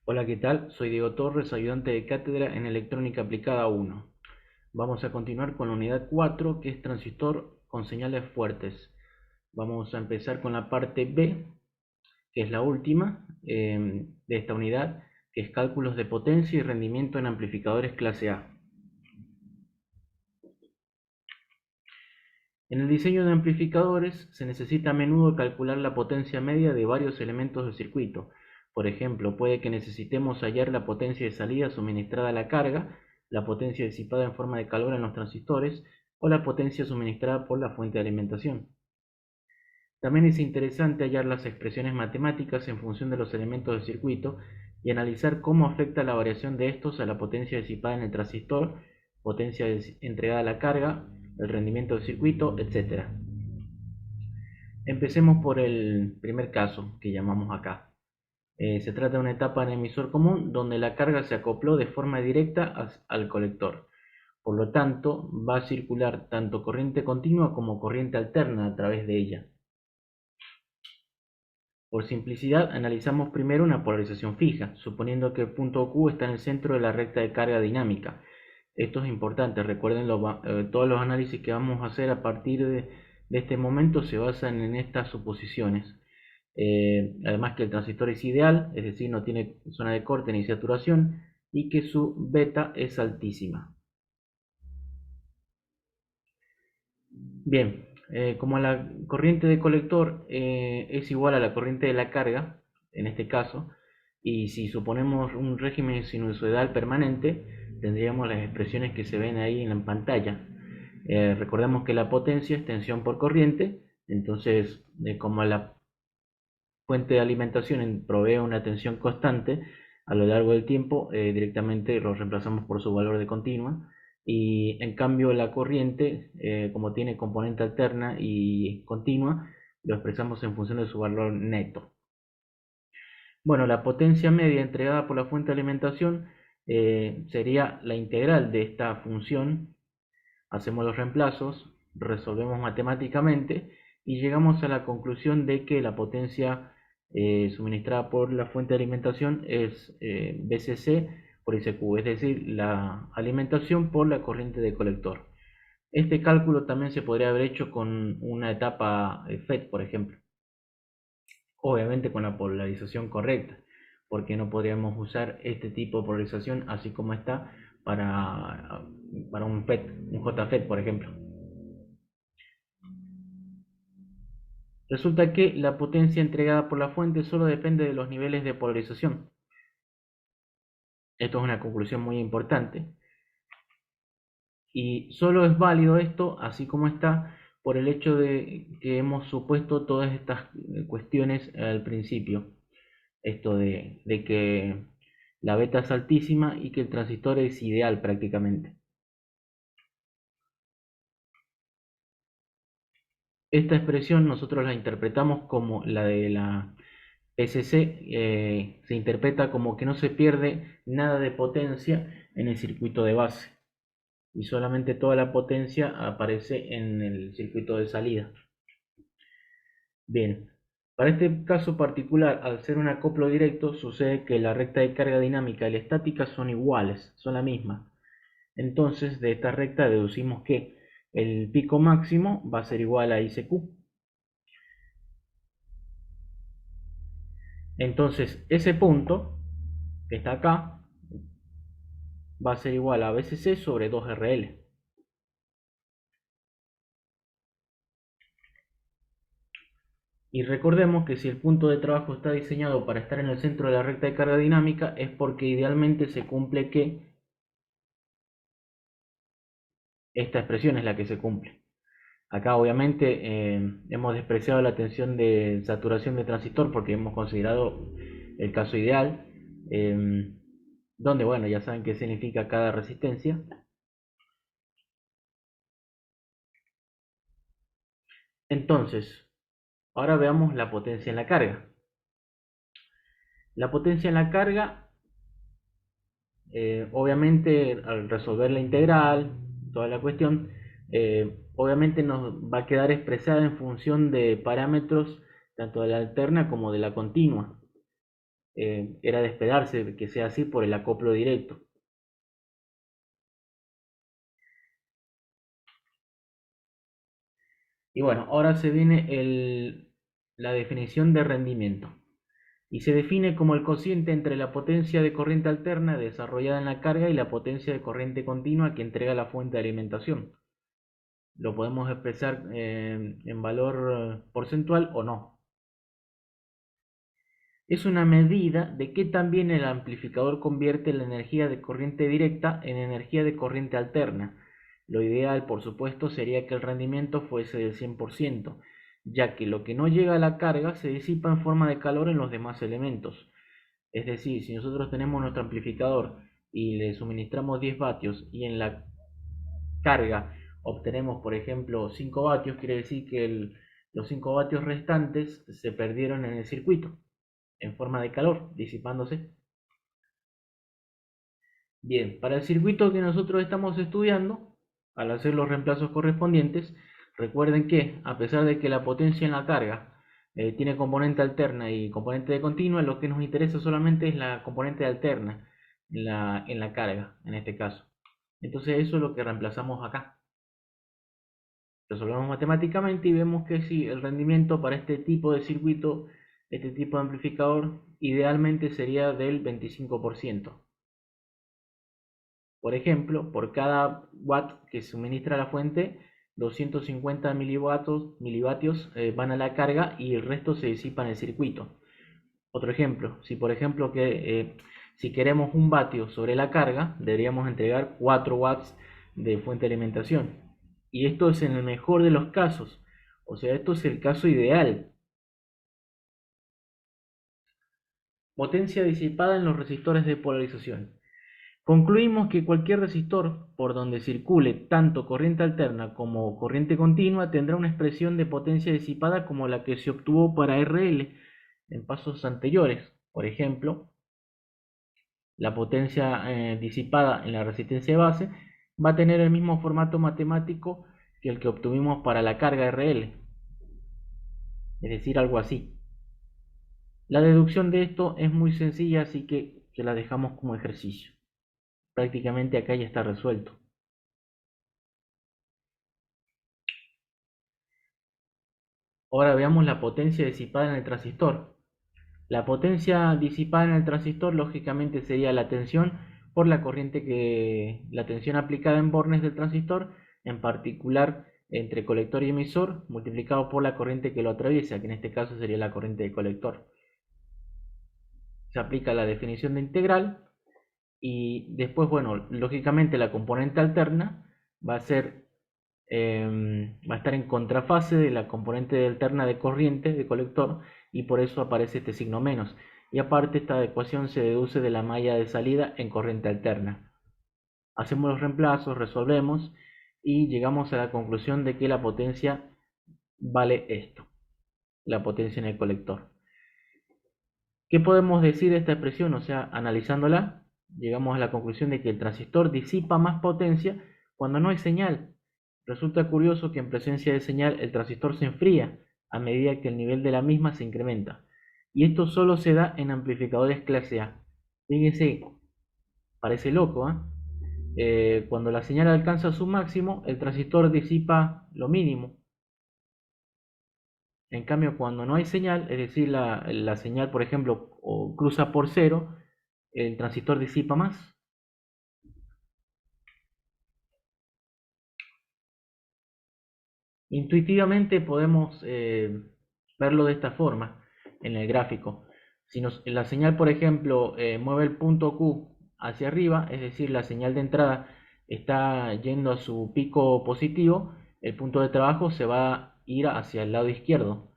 Hola, ¿qué tal? Soy Diego Torres, ayudante de cátedra en Electrónica Aplicada 1. Vamos a continuar con la unidad 4, que es transistor con señales fuertes. Vamos a empezar con la parte B, que es la última de esta unidad, que es cálculos de potencia y rendimiento en amplificadores clase A. En el diseño de amplificadores se necesita a menudo calcular la potencia media de varios elementos del circuito. Por ejemplo, puede que necesitemos hallar la potencia de salida suministrada a la carga, la potencia disipada en forma de calor en los transistores o la potencia suministrada por la fuente de alimentación. También es interesante hallar las expresiones matemáticas en función de los elementos del circuito y analizar cómo afecta la variación de estos a la potencia disipada en el transistor, potencia entregada a la carga, el rendimiento del circuito, etc. Empecemos por el primer caso que llamamos acá. Se trata de una etapa en emisor común donde la carga se acopló de forma directa al colector. Por lo tanto, va a circular tanto corriente continua como corriente alterna a través de ella. Por simplicidad, analizamos primero una polarización fija, suponiendo que el punto Q está en el centro de la recta de carga dinámica. Esto es importante, recuerden todos los análisis que vamos a hacer a partir de este momento se basan en estas suposiciones. Además que el transistor es ideal, es decir, no tiene zona de corte ni saturación, y que su beta es altísima. Bien, como la corriente de colector es igual a la corriente de la carga, en este caso, y si suponemos un régimen sinusoidal permanente, tendríamos las expresiones que se ven ahí en la pantalla. Recordemos que la potencia es tensión por corriente, entonces como la fuente de alimentación provee una tensión constante a lo largo del tiempo, directamente lo reemplazamos por su valor de continua. Y en cambio la corriente, como tiene componente alterna y continua, lo expresamos en función de su valor neto. Bueno, la potencia media entregada por la fuente de alimentación sería la integral de esta función. Hacemos los reemplazos, resolvemos matemáticamente y llegamos a la conclusión de que la potencia suministrada por la fuente de alimentación es BCC por ICQ, es decir, la alimentación por la corriente de colector. Este cálculo también se podría haber hecho con una etapa FET, por ejemplo, obviamente con la polarización correcta, porque no podríamos usar este tipo de polarización así como está para un FET, un JFET, por ejemplo. Resulta que la potencia entregada por la fuente solo depende de los niveles de polarización. Esto es una conclusión muy importante. Y solo es válido esto, así como está, por el hecho de que hemos supuesto todas estas cuestiones al principio. Esto de que la beta es altísima y que el transistor es ideal prácticamente. Esta expresión nosotros la interpretamos como la de la PCC, se interpreta como que no se pierde nada de potencia en el circuito de base y solamente toda la potencia aparece en el circuito de salida. Bien, para este caso particular, al ser un acoplo directo, sucede que la recta de carga dinámica y la estática son iguales, son la misma. Entonces, de esta recta deducimos que el pico máximo va a ser igual a ICQ. Entonces, ese punto que está acá va a ser igual a BCC sobre 2RL. Y recordemos que si el punto de trabajo está diseñado para estar en el centro de la recta de carga dinámica es porque idealmente se cumple que esta expresión es la que se cumple. Acá obviamente hemos despreciado la tensión de saturación de transistor porque hemos considerado el caso ideal, donde bueno, ya saben qué significa cada resistencia. Entonces, ahora veamos la potencia en la carga. La potencia en la carga, obviamente al resolver la integral, toda la cuestión, obviamente nos va a quedar expresada en función de parámetros tanto de la alterna como de la continua. era de esperarse que sea así por el acoplo directo. Y bueno, ahora se viene la definición de rendimiento. Y se define como el cociente entre la potencia de corriente alterna desarrollada en la carga y la potencia de corriente continua que entrega la fuente de alimentación. Lo podemos expresar en valor porcentual o no. Es una medida de qué también el amplificador convierte la energía de corriente directa en energía de corriente alterna. Lo ideal, por supuesto, sería que el rendimiento fuese del 100%, ya que lo que no llega a la carga se disipa en forma de calor en los demás elementos. Es decir, si nosotros tenemos nuestro amplificador y le suministramos 10 vatios y en la carga obtenemos, por ejemplo, 5 vatios, quiere decir que los 5 vatios restantes se perdieron en el circuito en forma de calor, disipándose. Bien, para el circuito que nosotros estamos estudiando, al hacer los reemplazos correspondientes, recuerden que a pesar de que la potencia en la carga tiene componente alterna y componente de continua, lo que nos interesa solamente es la componente alterna en la carga, en este caso. Entonces eso es lo que reemplazamos acá. Resolvemos matemáticamente y vemos que si el rendimiento para este tipo de circuito, este tipo de amplificador, idealmente sería del 25%. Por ejemplo, por cada watt que suministra la fuente, 250 milivatios van a la carga y el resto se disipa en el circuito. Otro ejemplo, si por ejemplo si queremos un vatio sobre la carga, deberíamos entregar 4 watts de fuente de alimentación. Y esto es en el mejor de los casos. O sea, esto es el caso ideal. Potencia disipada en los resistores de polarización. Concluimos que cualquier resistor por donde circule tanto corriente alterna como corriente continua tendrá una expresión de potencia disipada como la que se obtuvo para RL en pasos anteriores. Por ejemplo, la potencia disipada en la resistencia de base va a tener el mismo formato matemático que el que obtuvimos para la carga RL, es decir, algo así. La deducción de esto es muy sencilla, así que la dejamos como ejercicio. Prácticamente acá ya está resuelto. Ahora veamos la potencia disipada en el transistor. La potencia disipada en el transistor lógicamente sería la tensión por la tensión aplicada en bornes del transistor, en particular entre colector y emisor, multiplicado por la corriente que lo atraviesa, que en este caso sería la corriente de colector. Se aplica la definición de integral y después, bueno, lógicamente la componente alterna va a ser va a estar en contrafase de la componente alterna de corriente de colector y por eso aparece este signo menos. Y aparte esta ecuación se deduce de la malla de salida en corriente alterna. Hacemos los reemplazos, resolvemos y llegamos a la conclusión de que la potencia vale esto, la potencia en el colector. ¿Qué podemos decir de esta expresión? O sea, analizándola, llegamos a la conclusión de que el transistor disipa más potencia cuando no hay señal. Resulta curioso que en presencia de señal el transistor se enfría a medida que el nivel de la misma se incrementa. Y esto solo se da en amplificadores clase A. Fíjense, parece loco, ¿eh? Cuando la señal alcanza su máximo, el transistor disipa lo mínimo. En cambio, cuando no hay señal, es decir, la señal, por ejemplo, cruza por cero, el transistor disipa más. Intuitivamente podemos verlo de esta forma en el gráfico. Si la señal, por ejemplo, mueve el punto Q hacia arriba, es decir, la señal de entrada está yendo a su pico positivo, el punto de trabajo se va a ir hacia el lado izquierdo.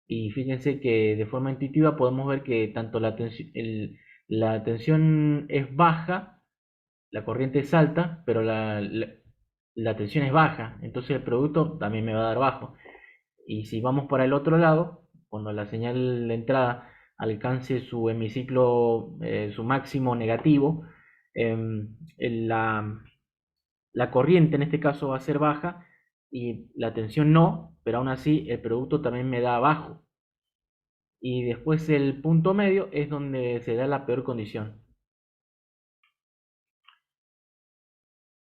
Y fíjense que de forma intuitiva podemos ver que tanto la tensión es baja, la corriente es alta, pero la tensión es baja, entonces el producto también me va a dar bajo. Y si vamos para el otro lado, cuando la señal de entrada alcance su hemiciclo, su máximo negativo, la corriente en este caso va a ser baja y la tensión no, pero aún así el producto también me da bajo. y después el punto medio es donde se da la peor condición.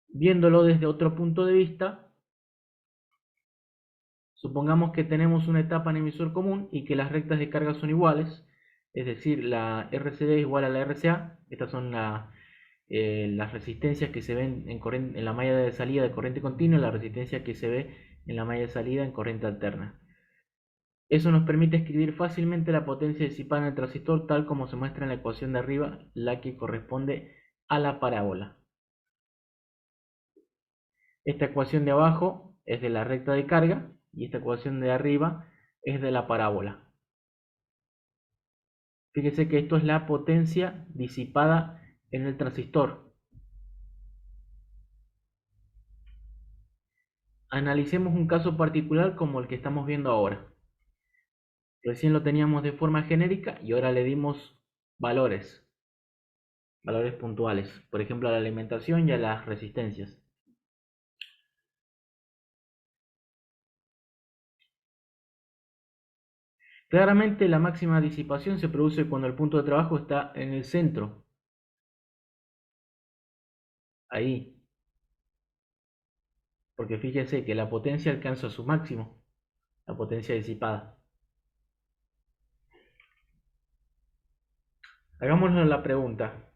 Viéndolo desde otro punto de vista, supongamos que tenemos una etapa en emisor común y que las rectas de carga son iguales, es decir, la RCD es igual a la RCA. Estas son las resistencias que se ven en la malla de salida de corriente continua y la resistencia que se ve en la malla de salida en corriente alterna. Eso nos permite escribir fácilmente la potencia disipada en el transistor tal como se muestra en la ecuación de arriba, la que corresponde a la parábola. Esta ecuación de abajo es de la recta de carga y esta ecuación de arriba es de la parábola. Fíjese que esto es la potencia disipada en el transistor. Analicemos un caso particular como el que estamos viendo ahora. Recién lo teníamos de forma genérica y ahora le dimos valores puntuales, por ejemplo a la alimentación y a las resistencias. Claramente la máxima disipación se produce cuando el punto de trabajo está en el centro, ahí, porque fíjense que la potencia alcanza su máximo, la potencia disipada. Hagámonos la pregunta,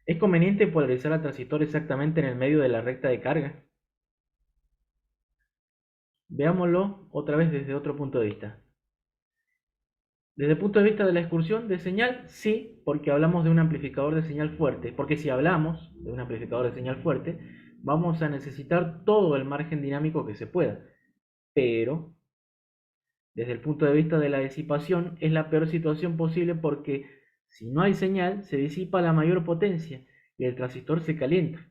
¿es conveniente polarizar al transistor exactamente en el medio de la recta de carga? Veámoslo otra vez desde otro punto de vista. Desde el punto de vista de la excursión de señal, sí, porque hablamos de un amplificador de señal fuerte, porque si hablamos de un amplificador de señal fuerte, vamos a necesitar todo el margen dinámico que se pueda. Pero, desde el punto de vista de la disipación, es la peor situación posible porque si no hay señal, se disipa la mayor potencia y el transistor se calienta.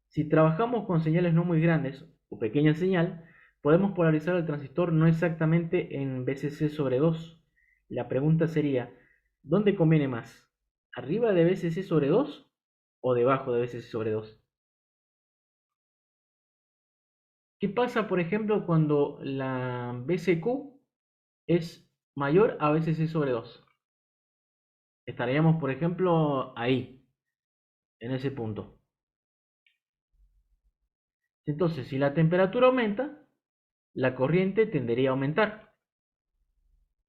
Si trabajamos con señales no muy grandes o pequeña señal, podemos polarizar el transistor no exactamente en VCC sobre 2. La pregunta sería, ¿dónde conviene más? ¿Arriba de VCC sobre 2 o debajo de VCC sobre 2? ¿Qué pasa, por ejemplo, cuando la VCQ es mayor a VCC sobre 2? Estaríamos, por ejemplo, ahí, en ese punto. Entonces, si la temperatura aumenta, la corriente tendería a aumentar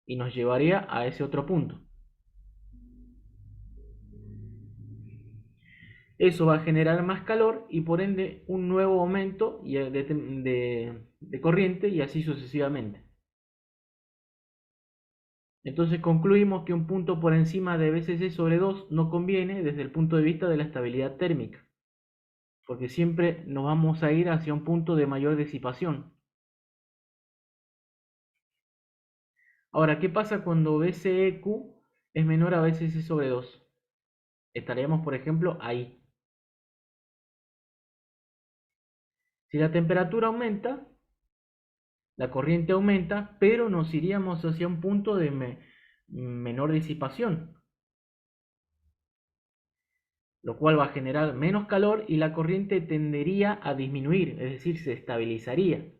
y nos llevaría a ese otro punto. Eso va a generar más calor y por ende un nuevo aumento de corriente y así sucesivamente. Entonces concluimos que un punto por encima de VCC sobre 2 no conviene desde el punto de vista de la estabilidad térmica, porque siempre nos vamos a ir hacia un punto de mayor disipación. Ahora, ¿qué pasa cuando VCEQ es menor a VCC sobre 2? Estaríamos, por ejemplo, ahí. Si la temperatura aumenta, la corriente aumenta, pero nos iríamos hacia un punto de menor disipación, lo cual va a generar menos calor y la corriente tendería a disminuir, es decir, se estabilizaría.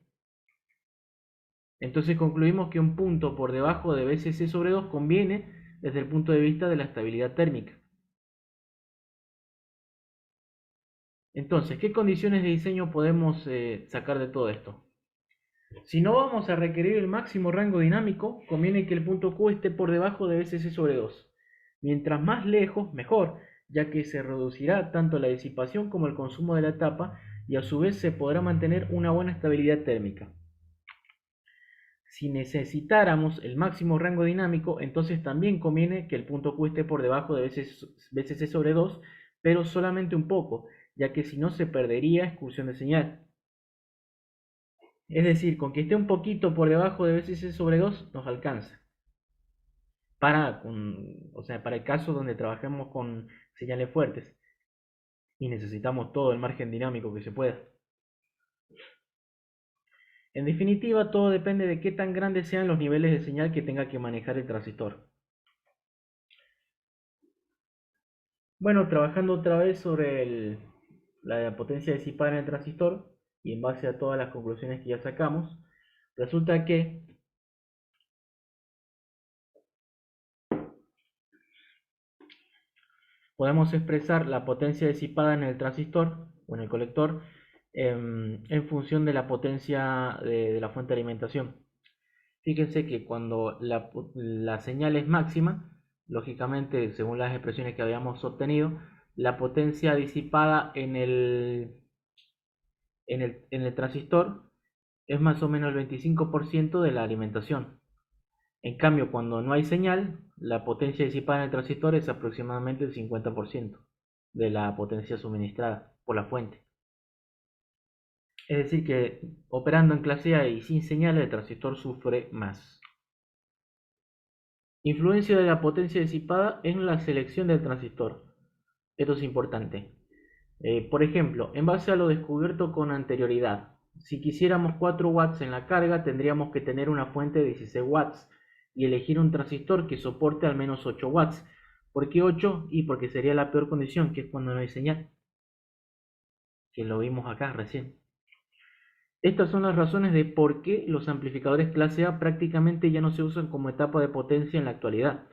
Entonces concluimos que un punto por debajo de VCC sobre 2 conviene desde el punto de vista de la estabilidad térmica. Entonces, ¿qué condiciones de diseño podemos sacar de todo esto? Si no vamos a requerir el máximo rango dinámico, conviene que el punto Q esté por debajo de VCC sobre 2. Mientras más lejos, mejor, ya que se reducirá tanto la disipación como el consumo de la etapa y a su vez se podrá mantener una buena estabilidad térmica. Si necesitáramos el máximo rango dinámico, entonces también conviene que el punto Q esté por debajo de VCC sobre 2, pero solamente un poco, ya que si no se perdería excursión de señal. Es decir, con que esté un poquito por debajo de VCC sobre 2 nos alcanza. Para el caso donde trabajemos con señales fuertes y necesitamos todo el margen dinámico que se pueda. En definitiva, todo depende de qué tan grandes sean los niveles de señal que tenga que manejar el transistor. Bueno, trabajando otra vez sobre la potencia disipada en el transistor y en base a todas las conclusiones que ya sacamos, resulta que podemos expresar la potencia disipada en el transistor o en el colector en función de la potencia de la fuente de alimentación. Fíjense que cuando la señal es máxima, lógicamente, según las expresiones que habíamos obtenido, la potencia disipada en el transistor es más o menos el 25% de la alimentación. En cambio, cuando no hay señal, la potencia disipada en el transistor es aproximadamente el 50% de la potencia suministrada por la fuente. Es decir que operando en clase A y sin señal, el transistor sufre más. Influencia de la potencia disipada en la selección del transistor. Esto es importante. Por ejemplo, en base a lo descubierto con anterioridad, si quisiéramos 4 watts en la carga, tendríamos que tener una fuente de 16 watts y elegir un transistor que soporte al menos 8 watts. ¿Por qué 8? Y porque sería la peor condición, que es cuando no hay señal, que lo vimos acá recién. Estas son las razones de por qué los amplificadores clase A prácticamente ya no se usan como etapa de potencia en la actualidad.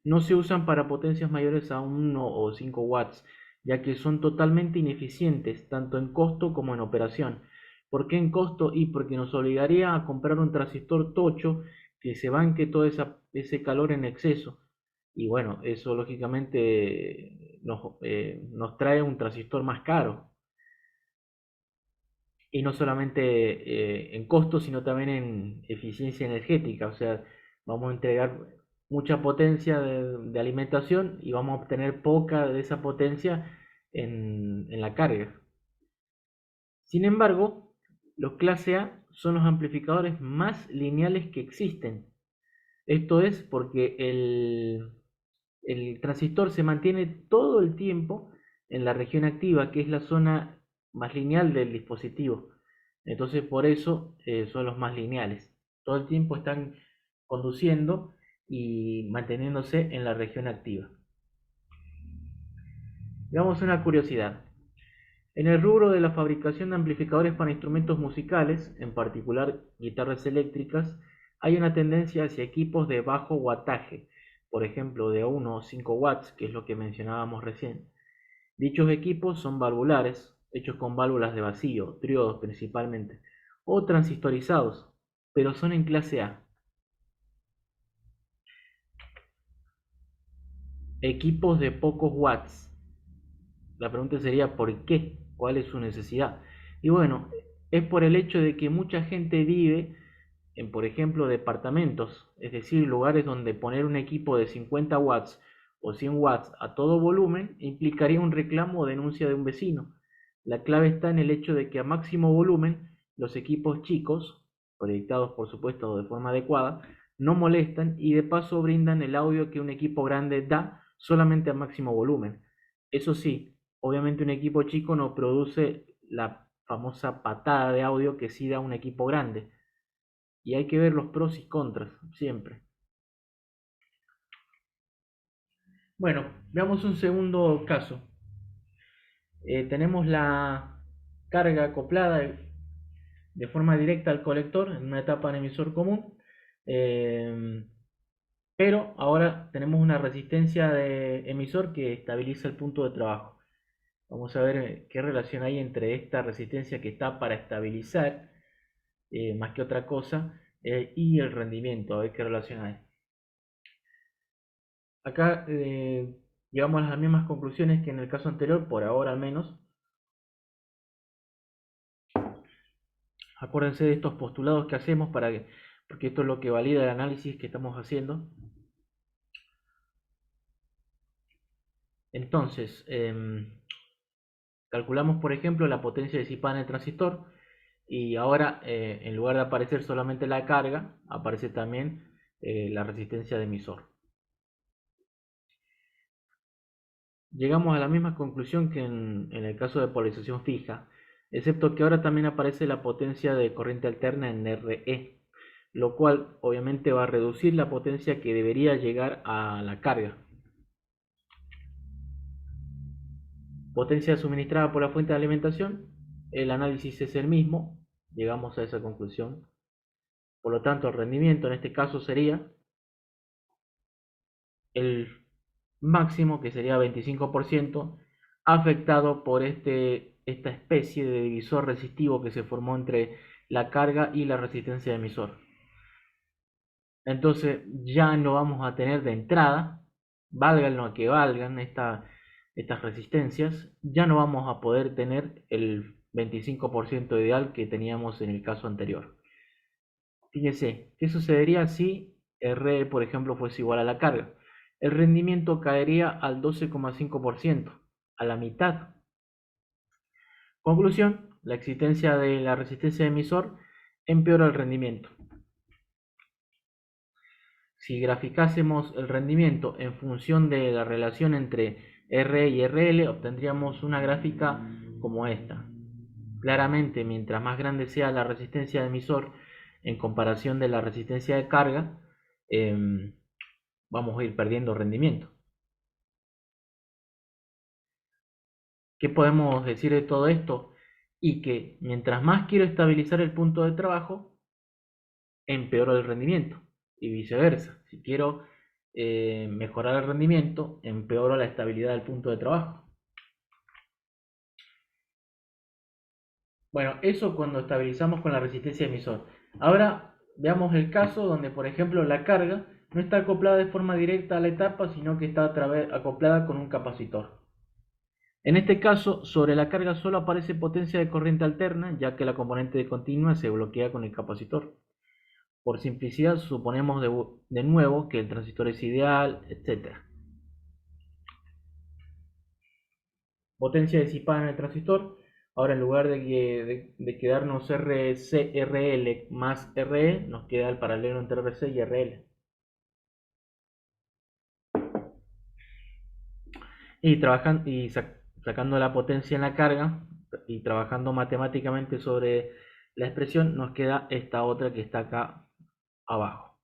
No se usan para potencias mayores a 1 o 5 watts, ya que son totalmente ineficientes, tanto en costo como en operación. ¿Por qué en costo? Y porque nos obligaría a comprar un transistor tocho que se banque todo ese calor en exceso. Y bueno, eso lógicamente nos trae un transistor más caro. Y no solamente en costo, sino también en eficiencia energética. O sea, vamos a entregar mucha potencia de alimentación y vamos a obtener poca de esa potencia en la carga. Sin embargo, los clase A son los amplificadores más lineales que existen. Esto es porque el transistor se mantiene todo el tiempo en la región activa, que es la zona más lineal del dispositivo. Entonces, por eso son los más lineales. Todo el tiempo están conduciendo y manteniéndose en la región activa. Veamos una curiosidad. En el rubro de la fabricación de amplificadores para instrumentos musicales, en particular guitarras eléctricas, hay una tendencia hacia equipos de bajo wattaje, por ejemplo de 1 o 5 watts, que es lo que mencionábamos recién. Dichos equipos son valvulares, hechos con válvulas de vacío, triodos principalmente, o transistorizados, pero son en clase A. Equipos de pocos watts. La pregunta sería ¿por qué? ¿Cuál es su necesidad? Y bueno, es por el hecho de que mucha gente vive en, por ejemplo, departamentos, es decir, lugares donde poner un equipo de 50 watts o 100 watts a todo volumen implicaría un reclamo o denuncia de un vecino. La clave está en el hecho de que a máximo volumen los equipos chicos, proyectados por supuesto de forma adecuada, no molestan y de paso brindan el audio que un equipo grande da solamente a máximo volumen. Eso sí, obviamente un equipo chico no produce la famosa patada de audio que sí da un equipo grande. Y hay que ver los pros y contras, siempre. Bueno, veamos un segundo caso. Tenemos la carga acoplada de forma directa al colector en una etapa en emisor común. Pero ahora tenemos una resistencia de emisor que estabiliza el punto de trabajo. Vamos a ver qué relación hay entre esta resistencia que está para estabilizar, más que otra cosa, y el rendimiento, a ver qué relación hay. Acá llegamos a las mismas conclusiones que en el caso anterior, por ahora al menos. Acuérdense de estos postulados que hacemos porque esto es lo que valida el análisis que estamos haciendo. Entonces, calculamos por ejemplo la potencia disipada en el transistor y ahora en lugar de aparecer solamente la carga, aparece también la resistencia de emisor. Llegamos a la misma conclusión que en el caso de polarización fija, excepto que ahora también aparece la potencia de corriente alterna en RE, lo cual obviamente va a reducir la potencia que debería llegar a la carga. Potencia suministrada por la fuente de alimentación, el análisis es el mismo, llegamos a esa conclusión. Por lo tanto, el rendimiento en este caso sería el máximo, que sería 25%, afectado por esta especie de divisor resistivo que se formó entre la carga y la resistencia de emisor. Entonces ya no vamos a tener de entrada, valgan lo que valgan estas resistencias, ya no vamos a poder tener el 25% ideal que teníamos en el caso anterior. Fíjese, ¿qué sucedería si R, por ejemplo, fuese igual a la carga? El rendimiento caería al 12,5%, a la mitad. Conclusión, la existencia de la resistencia de emisor empeora el rendimiento. Si graficásemos el rendimiento en función de la relación entre R y RL, obtendríamos una gráfica como esta. Claramente, mientras más grande sea la resistencia de emisor en comparación de la resistencia de carga, vamos a ir perdiendo rendimiento. ¿Qué podemos decir de todo esto? Y que mientras más quiero estabilizar el punto de trabajo, empeoro el rendimiento. Y viceversa. Si quiero mejorar el rendimiento, empeoro la estabilidad del punto de trabajo. Bueno, eso cuando estabilizamos con la resistencia de emisor. Ahora veamos el caso donde, por ejemplo, la carga no está acoplada de forma directa a la etapa, sino que está acoplada con un capacitor. En este caso, sobre la carga solo aparece potencia de corriente alterna, ya que la componente de continua se bloquea con el capacitor. Por simplicidad, suponemos de nuevo que el transistor es ideal, etc. Potencia disipada en el transistor. Ahora, en lugar de quedarnos RC-RL más RE, nos queda el paralelo entre RC y RL. Y sacando la potencia en la carga y trabajando matemáticamente sobre la expresión, nos queda esta otra que está acá abajo.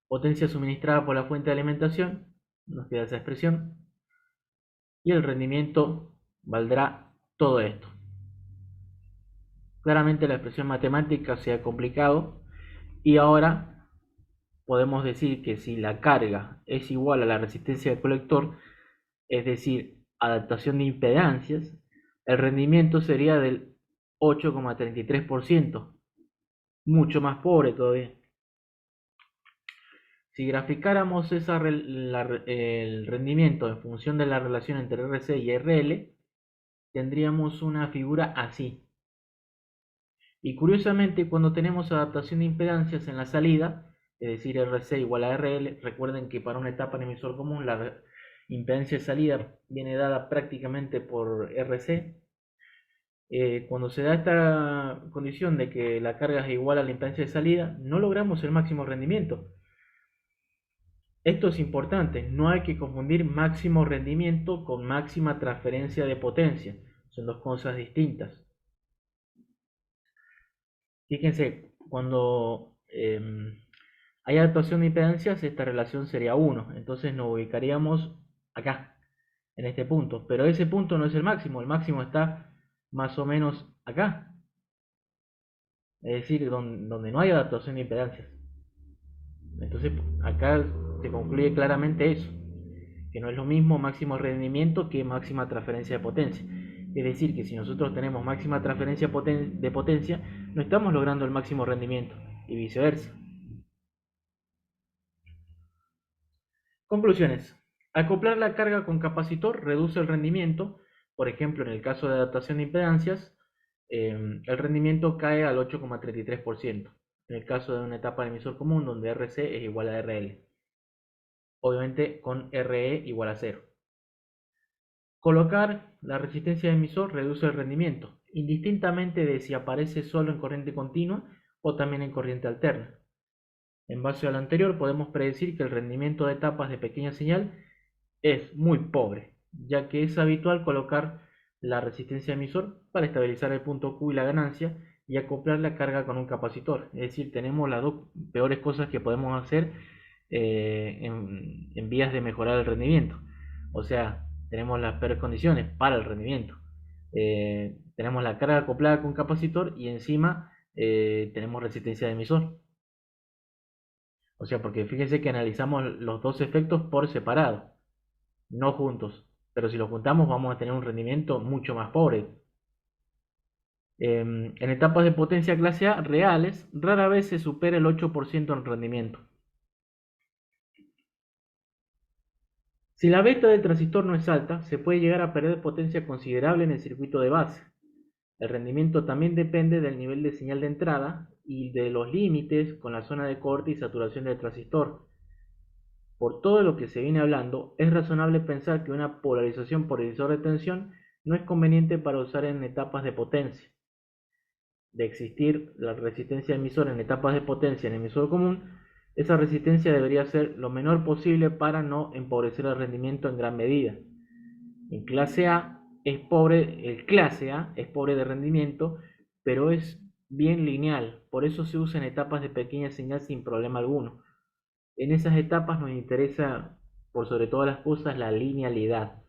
Potencia suministrada por la fuente de alimentación, nos queda esa expresión. Y el rendimiento valdrá todo esto. Claramente la expresión matemática se ha complicado y ahora podemos decir que si la carga es igual a la resistencia del colector, es decir, adaptación de impedancias, el rendimiento sería del 8,33%, mucho más pobre todavía. Si graficáramos el rendimiento en función de la relación entre RC y RL, tendríamos una figura así. Y curiosamente, cuando tenemos adaptación de impedancias en la salida, es decir, RC igual a RL, recuerden que para una etapa en emisor común la impedancia de salida viene dada prácticamente por RC. Cuando se da esta condición de que la carga es igual a la impedancia de salida, no logramos el máximo rendimiento. Esto es importante, no hay que confundir máximo rendimiento con máxima transferencia de potencia, son dos cosas distintas. Fíjense, cuando hay adaptación de impedancias, esta relación sería 1, entonces nos ubicaríamos acá, en este punto, pero ese punto no es el máximo está más o menos acá, es decir, donde no hay adaptación de impedancias. Entonces acá se concluye claramente eso, que no es lo mismo máximo rendimiento que máxima transferencia de potencia. Es decir, que si nosotros tenemos máxima transferencia de potencia, no estamos logrando el máximo rendimiento y viceversa. Conclusiones. Acoplar la carga con capacitor reduce el rendimiento. Por ejemplo, en el caso de adaptación de impedancias, el rendimiento cae al 8,33%. En el caso de una etapa de emisor común donde RC es igual a RL. Obviamente con RE igual a 0. Colocar la resistencia de emisor reduce el rendimiento, indistintamente de si aparece solo en corriente continua o también en corriente alterna. En base a lo anterior, podemos predecir que el rendimiento de etapas de pequeña señal es muy pobre, ya que es habitual colocar la resistencia de emisor para estabilizar el punto Q y la ganancia y acoplar la carga con un capacitor. Es decir, tenemos las dos peores cosas que podemos hacer en vías de mejorar el rendimiento. O sea, tenemos las peores condiciones para el rendimiento. Tenemos la carga acoplada con capacitor y encima tenemos resistencia de emisor. O sea, porque fíjense que analizamos los dos efectos por separado, no juntos. Pero si los juntamos vamos a tener un rendimiento mucho más pobre. En etapas de potencia clase A reales, rara vez se supera el 8% en rendimiento. Si la beta del transistor no es alta, se puede llegar a perder potencia considerable en el circuito de base. El rendimiento también depende del nivel de señal de entrada y de los límites con la zona de corte y saturación del transistor. Por todo lo que se viene hablando, es razonable pensar que una polarización por divisor de tensión no es conveniente para usar en etapas de potencia. De existir la resistencia emisora en etapas de potencia en emisor común, esa resistencia debería ser lo menor posible para no empobrecer el rendimiento en gran medida. En clase A es pobre, el clase A es pobre de rendimiento, pero es bien lineal, por eso se usa en etapas de pequeña señal sin problema alguno. En esas etapas nos interesa, por sobre todas las cosas, la linealidad.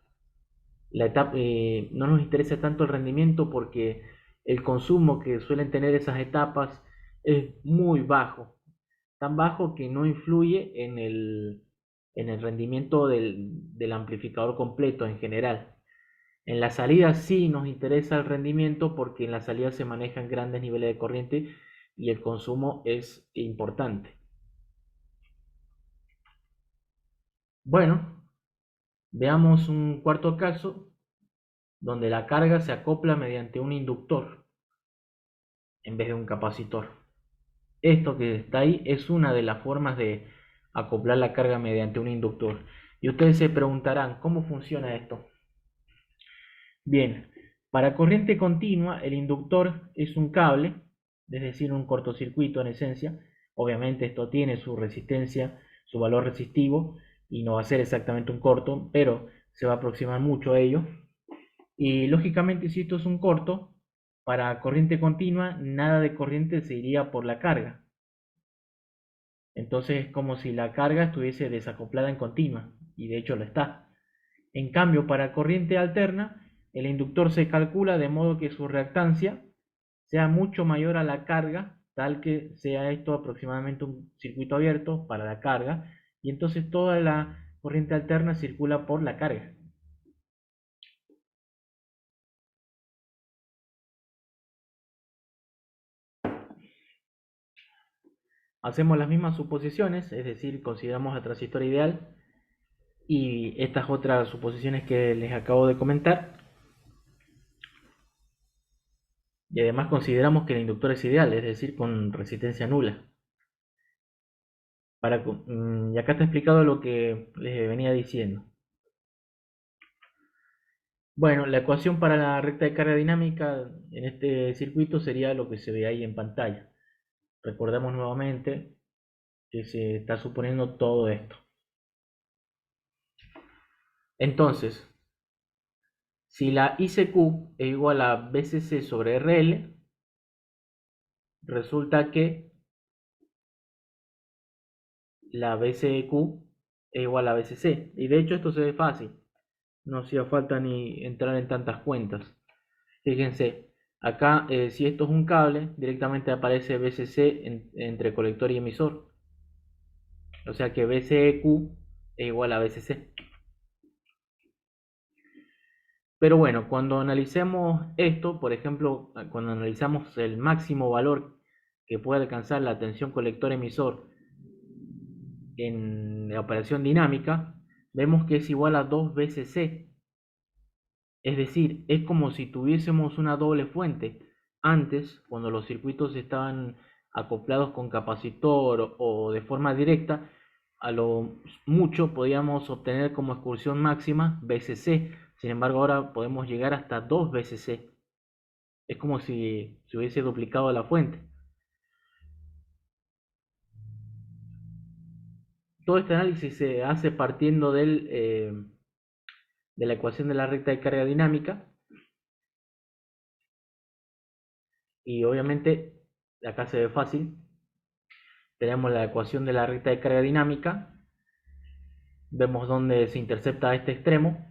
No nos interesa tanto el rendimiento porque el consumo que suelen tener esas etapas es muy bajo, tan bajo que no influye en el rendimiento del amplificador completo en general. En la salida sí nos interesa el rendimiento porque en la salida se manejan grandes niveles de corriente y el consumo es importante. Bueno, veamos un cuarto caso donde la carga se acopla mediante un inductor en vez de un capacitor. Esto que está ahí es una de las formas de acoplar la carga mediante un inductor. Y ustedes se preguntarán, ¿cómo funciona esto? Bien, para corriente continua, el inductor es un cable, es decir, un cortocircuito en esencia. Obviamente esto tiene su resistencia, su valor resistivo, y no va a ser exactamente un corto, pero se va a aproximar mucho a ello. Y lógicamente, si esto es un corto, para corriente continua, nada de corriente se iría por la carga. Entonces es como si la carga estuviese desacoplada en continua, y de hecho lo está. En cambio, para corriente alterna, el inductor se calcula de modo que su reactancia sea mucho mayor a la carga, tal que sea esto aproximadamente un circuito abierto para la carga, y entonces toda la corriente alterna circula por la carga. Hacemos las mismas suposiciones, es decir, consideramos el transistor ideal y estas otras suposiciones que les acabo de comentar. Y además consideramos que el inductor es ideal, es decir, con resistencia nula. Y acá está explicado lo que les venía diciendo. Bueno, la ecuación para la recta de carga dinámica en este circuito sería lo que se ve ahí en pantalla. Recordemos nuevamente que se está suponiendo todo esto. Entonces, si la ICQ es igual a BCC sobre RL, resulta que la BCQ es igual a BCC. Y de hecho esto se ve fácil. No hacía falta ni entrar en tantas cuentas. Fíjense, acá si esto es un cable, directamente aparece BCC entre colector y emisor. O sea que BCQ es igual a BCC. Pero bueno, cuando analicemos esto, por ejemplo, cuando analizamos el máximo valor que puede alcanzar la tensión colector-emisor en la operación dinámica, vemos que es igual a 2 BCC. Es decir, es como si tuviésemos una doble fuente. Antes, cuando los circuitos estaban acoplados con capacitor o de forma directa, a lo mucho podíamos obtener como excursión máxima BCC. Sin embargo, ahora podemos llegar hasta 2 BCC. Es como si se hubiese duplicado la fuente. Todo este análisis se hace partiendo de la ecuación de la recta de carga dinámica. Y obviamente, acá se ve fácil. Tenemos la ecuación de la recta de carga dinámica. Vemos dónde se intercepta este extremo.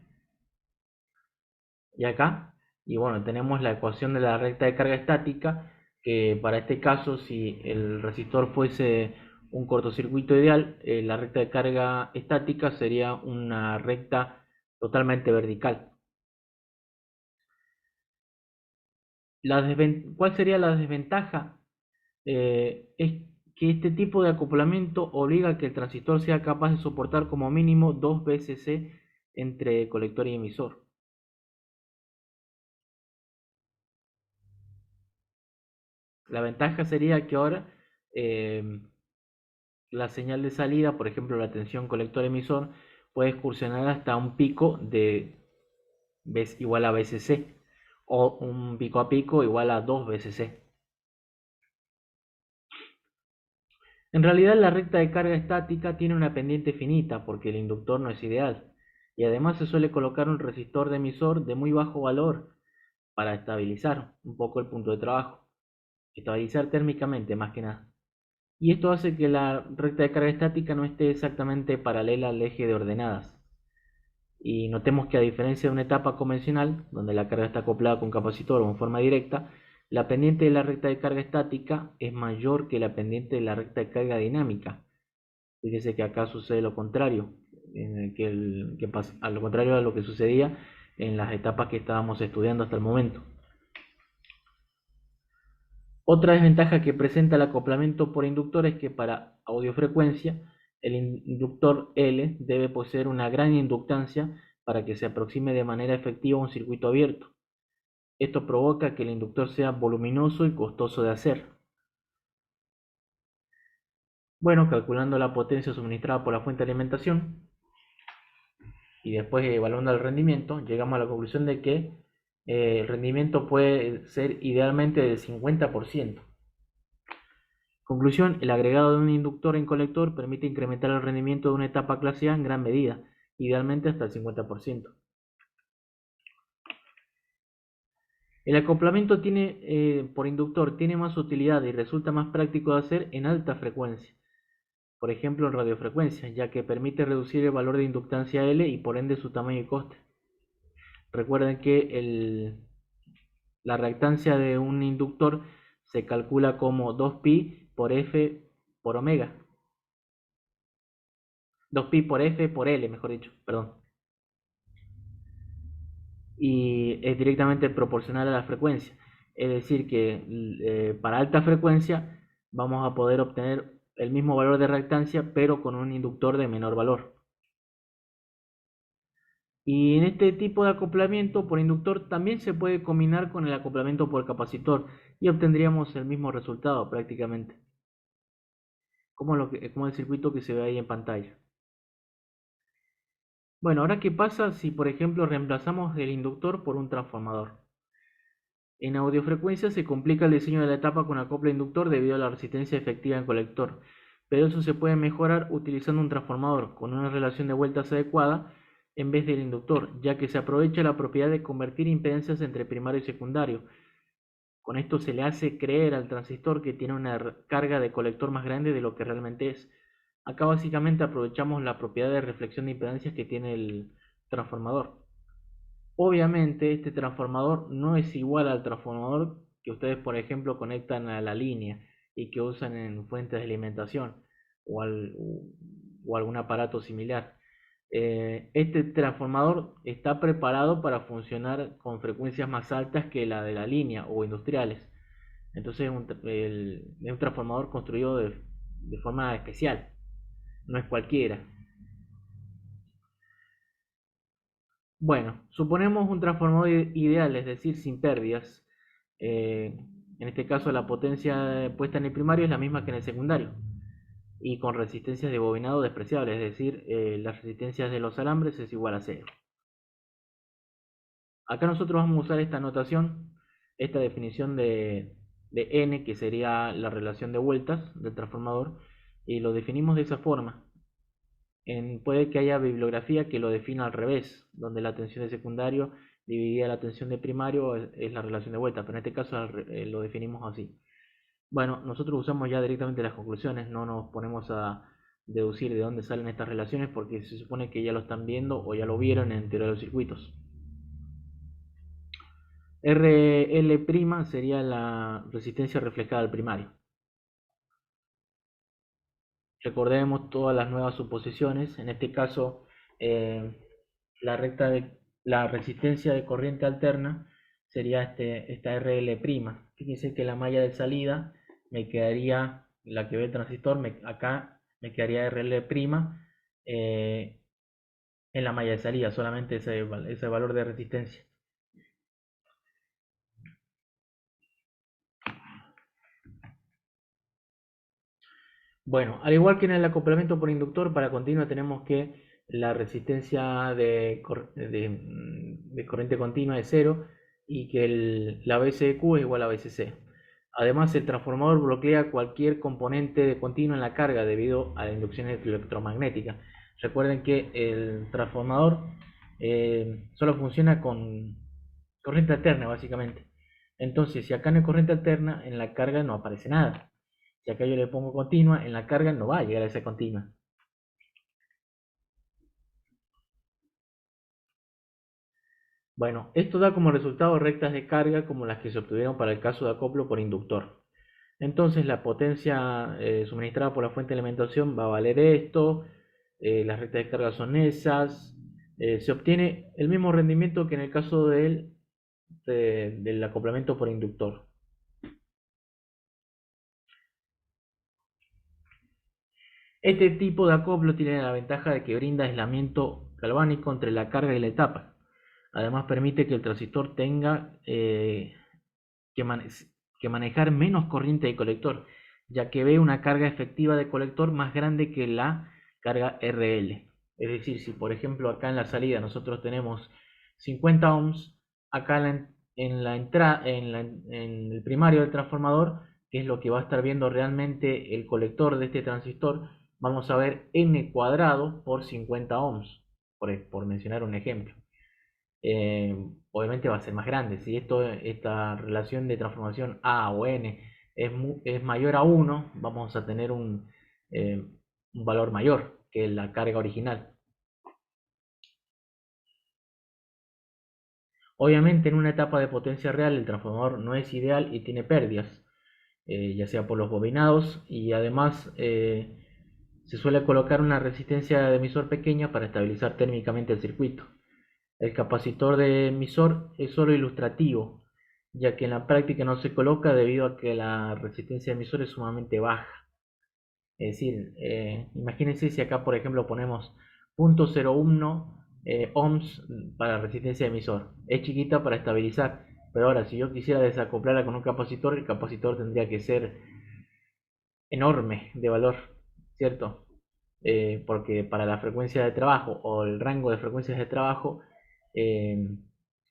Y acá. Y bueno, tenemos la ecuación de la recta de carga estática. Que para este caso, si el resistor fuese Un cortocircuito ideal, la recta de carga estática sería una recta totalmente vertical. ¿Cuál sería la desventaja? Es que este tipo de acoplamiento obliga a que el transistor sea capaz de soportar como mínimo 2 VCC entre colector y emisor. La ventaja sería que ahora eh, la señal de salida, por ejemplo la tensión colector-emisor, puede excursionar hasta un pico de igual a VCC o un pico a pico igual a 2 VCC. En realidad la recta de carga estática tiene una pendiente finita porque el inductor no es ideal y además se suele colocar un resistor de emisor de muy bajo valor para estabilizar un poco el punto de trabajo, estabilizar térmicamente más que nada. Y esto hace que la recta de carga estática no esté exactamente paralela al eje de ordenadas. Y notemos que a diferencia de una etapa convencional, donde la carga está acoplada con un capacitor o en forma directa, la pendiente de la recta de carga estática es mayor que la pendiente de la recta de carga dinámica. Fíjese que acá sucede lo contrario, a lo contrario a lo que sucedía en las etapas que estábamos estudiando hasta el momento. Otra desventaja que presenta el acoplamiento por inductor es que para audiofrecuencia el inductor L debe poseer una gran inductancia para que se aproxime de manera efectiva a un circuito abierto. Esto provoca que el inductor sea voluminoso y costoso de hacer. Bueno, calculando la potencia suministrada por la fuente de alimentación y después evaluando el rendimiento, llegamos a la conclusión de que el rendimiento puede ser idealmente del 50%. Conclusión, el agregado de un inductor en colector permite incrementar el rendimiento de una etapa clase A en gran medida, idealmente hasta el 50%. El acoplamiento por inductor tiene más utilidad y resulta más práctico de hacer en alta frecuencia, por ejemplo en radiofrecuencia, ya que permite reducir el valor de inductancia L y por ende su tamaño y coste. Recuerden que la reactancia de un inductor se calcula como 2pi por F por omega. 2pi por F por L, mejor dicho, perdón. Y es directamente proporcional a la frecuencia. Es decir, que para alta frecuencia vamos a poder obtener el mismo valor de reactancia, pero con un inductor de menor valor. Y en este tipo de acoplamiento por inductor también se puede combinar con el acoplamiento por capacitor y obtendríamos el mismo resultado prácticamente, como el circuito que se ve ahí en pantalla. Bueno, ahora qué pasa si por ejemplo reemplazamos el inductor por un transformador. En audiofrecuencia se complica el diseño de la etapa con acople inductor debido a la resistencia efectiva en colector, pero eso se puede mejorar utilizando un transformador con una relación de vueltas adecuada en vez del inductor, ya que se aprovecha la propiedad de convertir impedancias entre primario y secundario. Con esto se le hace creer al transistor que tiene una carga de colector más grande de lo que realmente es. Acá básicamente aprovechamos la propiedad de reflexión de impedancias que tiene el transformador. Obviamente este transformador no es igual al transformador que ustedes, por ejemplo, conectan a la línea y que usan en fuentes de alimentación o algún aparato similar. Este transformador está preparado para funcionar con frecuencias más altas que la de la línea o industriales. Entonces es un transformador construido de forma especial, no es cualquiera. Bueno, suponemos un transformador ideal, es decir, sin pérdidas. En este caso la potencia puesta en el primario es la misma que en el secundario y con resistencias de bobinado despreciables, es decir, las resistencias de los alambres es igual a cero. Acá nosotros vamos a usar esta notación, esta definición de N, que sería la relación de vueltas del transformador, y lo definimos de esa forma. Puede que haya bibliografía que lo defina al revés, donde la tensión de secundario dividida la tensión de primario es la relación de vuelta, pero en este caso lo definimos así. Bueno, nosotros usamos ya directamente las conclusiones, no nos ponemos a deducir de dónde salen estas relaciones porque se supone que ya lo están viendo o ya lo vieron en teoría de los circuitos. RL' sería la resistencia reflejada al primario. recordemos todas las nuevas suposiciones. En este caso, la resistencia de corriente alterna sería esta RL'. Fíjense que la malla de salida me quedaría, la que ve el transistor, acá me quedaría RL', en la malla de salida, solamente ese valor de resistencia. Bueno, al igual que en el acoplamiento por inductor, para continua tenemos que la resistencia de corriente continua es 0 y que la BCQ es igual a BCC. Además, el transformador bloquea cualquier componente de continua en la carga debido a la inducción electromagnética. Recuerden que el transformador solo funciona con corriente alterna, básicamente. Entonces, si acá no hay corriente alterna, en la carga no aparece nada. Si acá yo le pongo continua, en la carga no va a llegar a esa continua. Bueno, esto da como resultado rectas de carga como las que se obtuvieron para el caso de acoplo por inductor. Entonces la potencia suministrada por la fuente de alimentación va a valer esto, las rectas de carga son esas, se obtiene el mismo rendimiento que en el caso del acoplamiento por inductor. Este tipo de acoplo tiene la ventaja de que brinda aislamiento galvánico entre la carga y la etapa. Además permite que el transistor tenga que manejar menos corriente de colector, ya que ve una carga efectiva de colector más grande que la carga RL. Es decir, si por ejemplo acá en la salida nosotros tenemos 50 ohms, acá en el primario del transformador, que es lo que va a estar viendo realmente el colector de este transistor, vamos a ver n cuadrado por 50 ohms, por mencionar un ejemplo. Obviamente va a ser más grande. Si esta relación de transformación A o N es mayor a 1, vamos a tener un valor mayor que la carga original. Obviamente en una etapa de potencia real el transformador no es ideal y tiene pérdidas, ya sea por los bobinados, y además se suele colocar una resistencia de emisor pequeña para estabilizar térmicamente el circuito. El capacitor de emisor es solo ilustrativo, ya que en la práctica no se coloca debido a que la resistencia de emisor es sumamente baja. Es decir, imagínense si acá por ejemplo ponemos 0.01 ohms para resistencia de emisor. Es chiquita para estabilizar, pero ahora si yo quisiera desacoplarla con un capacitor, el capacitor tendría que ser enorme de valor, ¿cierto? Porque para la frecuencia de trabajo o el rango de frecuencias de trabajo, eh,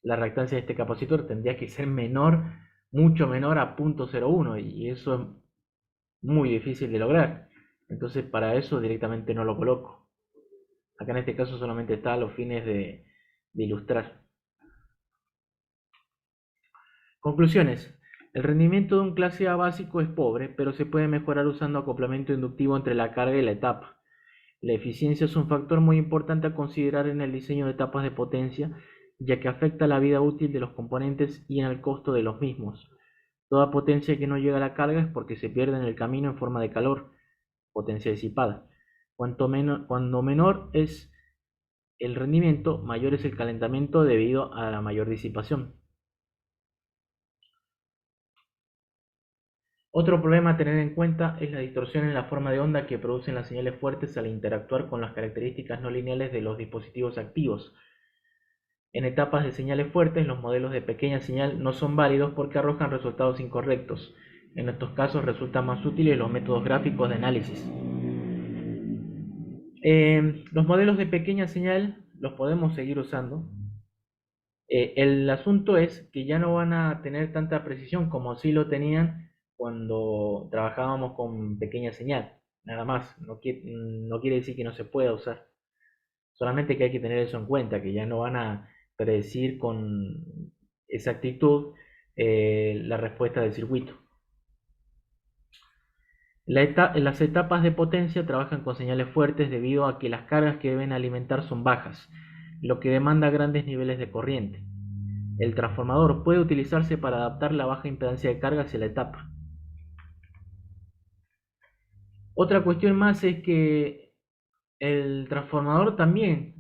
la reactancia de este capacitor tendría que ser menor, mucho menor a 0.01, y eso es muy difícil de lograr. Entonces para eso directamente no lo coloco. Acá en este caso solamente está a los fines de ilustrar. Conclusiones. El rendimiento de un clase A básico es pobre, pero se puede mejorar usando acoplamiento inductivo entre la carga y la etapa. La eficiencia es un factor muy importante a considerar en el diseño de etapas de potencia, ya que afecta la vida útil de los componentes y en el costo de los mismos. Toda potencia que no llega a la carga es porque se pierde en el camino en forma de calor, potencia disipada. Cuando menor es el rendimiento, mayor es el calentamiento debido a la mayor disipación. Otro problema a tener en cuenta es la distorsión en la forma de onda que producen las señales fuertes al interactuar con las características no lineales de los dispositivos activos. En etapas de señales fuertes, los modelos de pequeña señal no son válidos porque arrojan resultados incorrectos. En estos casos resultan más útiles los métodos gráficos de análisis. Los modelos de pequeña señal los podemos seguir usando. El asunto es que ya no van a tener tanta precisión como sí lo tenían cuando trabajábamos con pequeña señal. Nada más, no quiere decir que no se pueda usar. Solamente que hay que tener eso en cuenta, que ya no van a predecir con exactitud la respuesta del circuito. Las etapas de potencia trabajan con señales fuertes debido a que las cargas que deben alimentar son bajas, lo que demanda grandes niveles de corriente. El transformador puede utilizarse para adaptar la baja impedancia de carga hacia la etapa. Otra cuestión más es que el transformador también,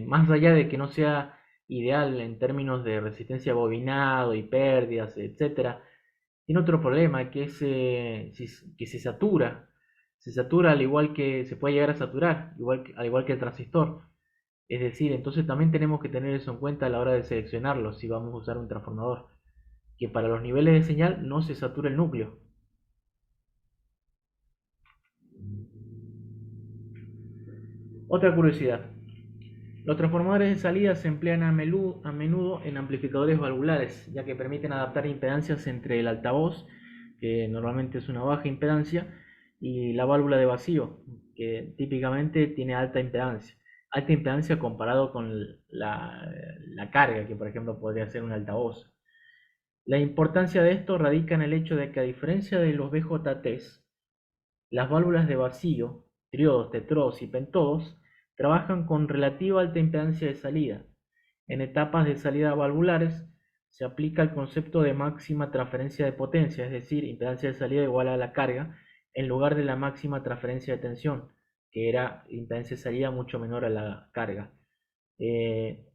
más allá de que no sea ideal en términos de resistencia a bobinado y pérdidas, etcétera, tiene otro problema que es que se satura. Se satura al igual que se puede llegar a saturar, al igual que el transistor. Es decir, entonces también tenemos que tener eso en cuenta a la hora de seleccionarlo si vamos a usar un transformador, que para los niveles de señal no se satura el núcleo. Otra curiosidad, los transformadores de salida se emplean a menudo en amplificadores valvulares, ya que permiten adaptar impedancias entre el altavoz, que normalmente es una baja impedancia, y la válvula de vacío, que típicamente tiene alta impedancia. Alta impedancia comparado con la carga, que por ejemplo podría ser un altavoz. La importancia de esto radica en el hecho de que, a diferencia de los BJTs, las válvulas de vacío, triodos, tetrodos y pentodos, trabajan con relativa alta impedancia de salida. En etapas de salida valvulares se aplica el concepto de máxima transferencia de potencia, es decir, impedancia de salida igual a la carga, en lugar de la máxima transferencia de tensión, que era impedancia de salida mucho menor a la carga. Eh,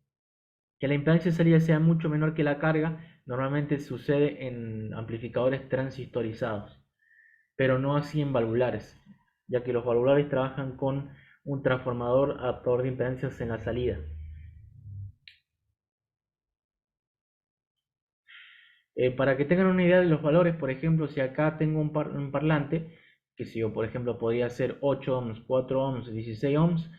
que la impedancia de salida sea mucho menor que la carga normalmente sucede en amplificadores transistorizados, pero no así en valvulares, ya que los valvulares trabajan con un transformador adaptador de impedancias en la salida. Para que tengan una idea de los valores, por ejemplo, si acá tengo un parlante, que si yo, por ejemplo, podría ser 8 ohms, 4 ohms, 16 ohms,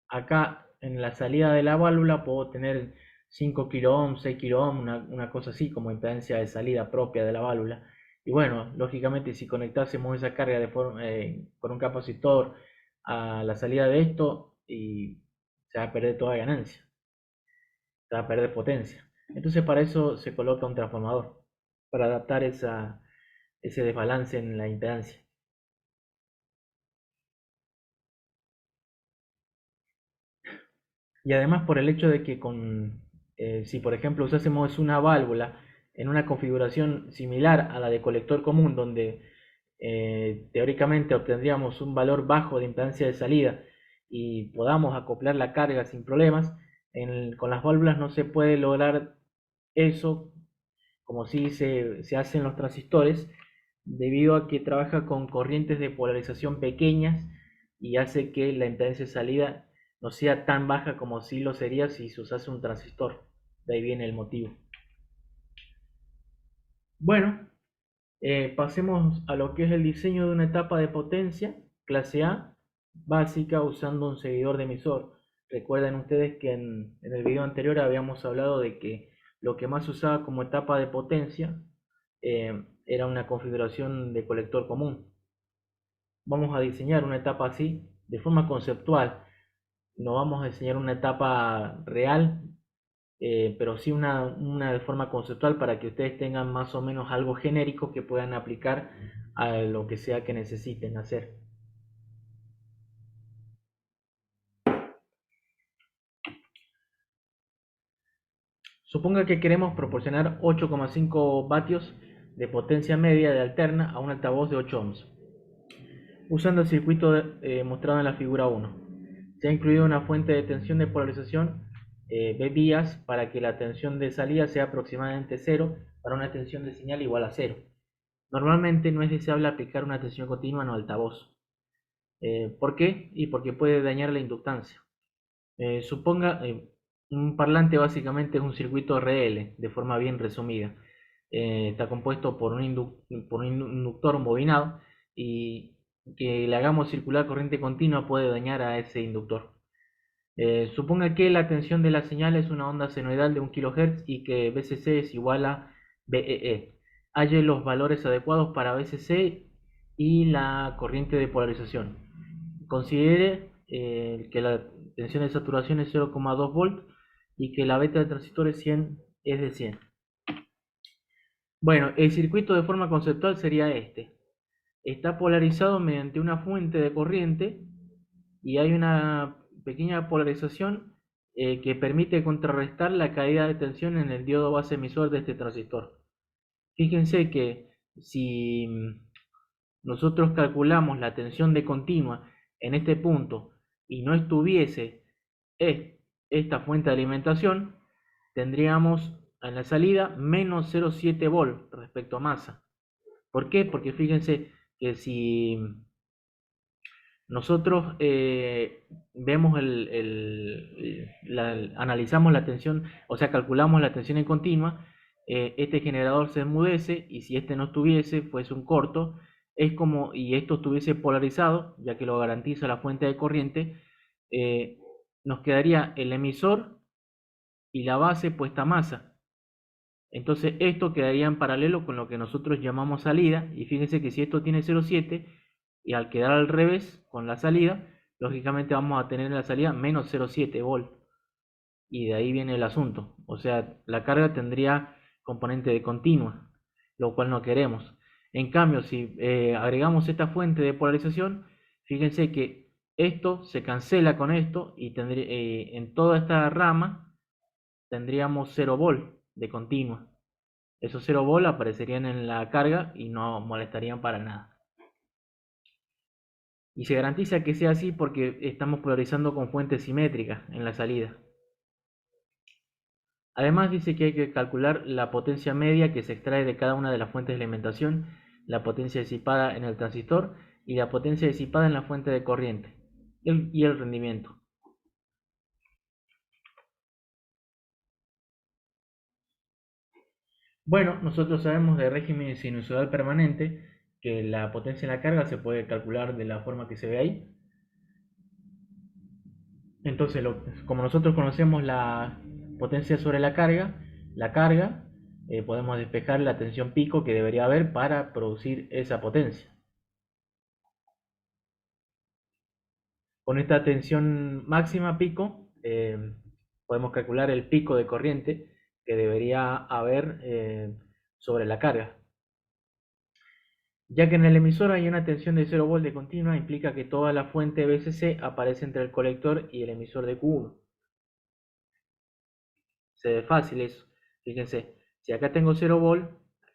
acá en la salida de la válvula puedo tener 5 kilo ohms, 6 kilo ohms, una cosa así como impedancia de salida propia de la válvula. Y bueno, lógicamente si conectásemos esa carga con un capacitor a la salida de esto, y se va a perder toda ganancia, se va a perder potencia. Entonces para eso se coloca un transformador, para adaptar ese desbalance en la impedancia. Y además por el hecho de que si por ejemplo usásemos una válvula en una configuración similar a la de colector común, donde teóricamente obtendríamos un valor bajo de impedancia de salida y podamos acoplar la carga sin problemas, con las válvulas no se puede lograr eso como si se hace en los transistores, debido a que trabaja con corrientes de polarización pequeñas y hace que la impedancia de salida no sea tan baja como si lo sería si se usase un transistor. De ahí viene el motivo. Bueno, pasemos a lo que es el diseño de una etapa de potencia clase A básica usando un seguidor de emisor. Recuerden ustedes que en el video anterior habíamos hablado de que lo que más se usaba como etapa de potencia era una configuración de colector común. Vamos a diseñar una etapa así de forma conceptual. No vamos a diseñar una etapa real, pero sí una de forma conceptual para que ustedes tengan más o menos algo genérico que puedan aplicar a lo que sea que necesiten hacer. Suponga que queremos proporcionar 8,5 vatios de potencia media de alterna a un altavoz de 8 ohms, usando el circuito mostrado en la figura 1. Se ha incluido una fuente de tensión de polarización B-vías para que la tensión de salida sea aproximadamente 0 para una tensión de señal igual a 0. Normalmente no es deseable aplicar una tensión continua en el altavoz. ¿Por qué? Y porque puede dañar la inductancia. Suponga, un parlante básicamente es un circuito RL, de forma bien resumida. Está compuesto por un inductor bobinado, y que le hagamos circular corriente continua puede dañar a ese inductor. Suponga que la tensión de la señal es una onda senoidal de 1 kHz y que BCC es igual a BEE. Halle los valores adecuados para BCC y la corriente de polarización. Considere que la tensión de saturación es 0,2 volt y que la beta de transistor es de 100. Bueno, el circuito de forma conceptual sería este. Está polarizado mediante una fuente de corriente y hay una pequeña polarización que permite contrarrestar la caída de tensión en el diodo base emisor de este transistor. Fíjense que si nosotros calculamos la tensión de continua en este punto y no estuviese esta fuente de alimentación, tendríamos en la salida menos 0,7 volt respecto a masa. ¿Por qué? Porque fíjense que si nosotros vemos analizamos la tensión, o sea, calculamos la tensión en continua, este generador se enmudece y si este no estuviese, fuese un corto, es como, y esto estuviese polarizado, ya que lo garantiza la fuente de corriente, eh, nos quedaría el emisor y la base puesta a masa. Entonces esto quedaría en paralelo con lo que nosotros llamamos salida, y fíjense que si esto tiene 0,7 y al quedar al revés con la salida, lógicamente vamos a tener en la salida menos 0,7 volt, y de ahí viene el asunto, o sea, la carga tendría componente de continua, lo cual no queremos. En cambio, si agregamos esta fuente de polarización, fíjense que esto se cancela con esto y en toda esta rama tendríamos 0 volt de continua. Esos 0 volt aparecerían en la carga y no molestarían para nada. Y se garantiza que sea así porque estamos polarizando con fuentes simétricas en la salida. Además dice que hay que calcular la potencia media que se extrae de cada una de las fuentes de alimentación, la potencia disipada en el transistor y la potencia disipada en la fuente de corriente y el rendimiento. Bueno, nosotros sabemos de régimen sinusoidal permanente que la potencia en la carga se puede calcular de la forma que se ve ahí. Entonces, como nosotros conocemos la potencia sobre la carga, podemos despejar la tensión pico que debería haber para producir esa potencia. Con esta tensión máxima pico, podemos calcular el pico de corriente que debería haber sobre la carga. Ya que en el emisor hay una tensión de 0 volt de continua, implica que toda la fuente BCC aparece entre el colector y el emisor de Q1. Se ve fácil eso. Fíjense, si acá tengo 0 volt,